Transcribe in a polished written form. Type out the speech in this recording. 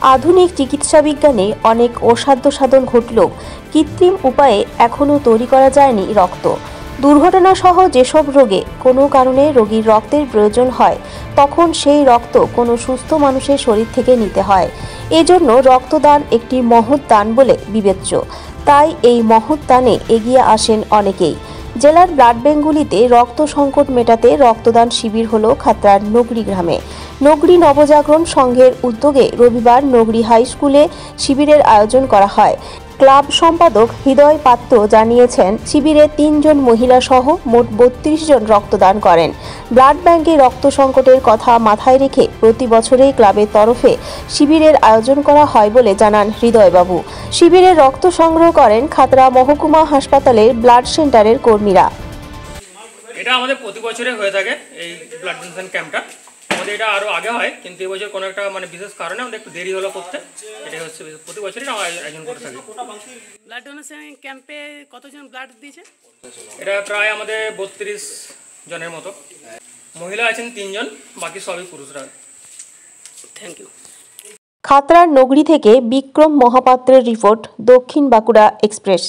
আধুনিক চিকিৎসা বিজ্ঞানে অনেক অসাধ্য সাধন ঘটলেও কৃত্রিম উপায়ে এখনও তৈরি করা যায়নি রক্ত। দুর্ঘটনা সহ যেসব রোগে কোনো কারণে রোগীর রক্তের প্রয়োজন হয়, তখন সেই রক্ত কোনো সুস্থ মানুষের শরীর থেকে নিতে হয়। এজন্য রক্তদান একটি মহৎ দান বলে বিবেচ্য। তাই এই মহৎ দানে এগিয়ে আসেন অনেকেই। জেলার ব্লাড ব্যাঙ্কগুলিতে রক্ত সংকট মেটাতে রক্তদান শিবির হলো খাতড়ার নগরী গ্রামে। নগরী নবজাগরণ সংঘের উদ্যোগে রবিবার নগরী হাই স্কুলে শিবিরের আয়োজন করা হয়। ক্লাব সম্পাদক হৃদয় পাত্র জানিয়েছেন, শিবিরে 3 জন মহিলা সহ মোট 32 জন রক্তদান করেন। ব্লাড ব্যাংকে রক্ত সংকটের কথা মাথায় রেখে প্রতি বছরেই ক্লাবের তরফে শিবিরের আয়োজন করা হয় বলে জানান হৃদয়বাবু। শিবিরে রক্ত সংগ্রহ করেন খাতড়া মহকুমা হাসপাতালের ব্লাড সেন্টারের কর্মীরা। এটা আমাদের প্রতি বছরে হয়ে থাকে এই ব্লাড ডোনেশন ক্যাম্পটা। আমাদের এটা আরও আগে হয়, কিন্তু এবছর কোনো একটা বিশেষ কারণে আমাদের একটু দেরি হলো করতে। এটাই হচ্ছে প্রতি বছরই আমরা আয়োজন করে থাকি। ব্লাড ডোনেশন ক্যাম্পে কতজন ব্লাড দিয়েছে? এটা প্রায় আমাদের 32 জনের মতো। মহিলা আছেন 3 জন, বাকি সবই পুরুষরা। Thank you. খাতড়ার নগরী থেকে বিক্রম মহাপাত্রের রিপোর্ট, দক্ষিণ বাঁকুড়া এক্সপ্রেস।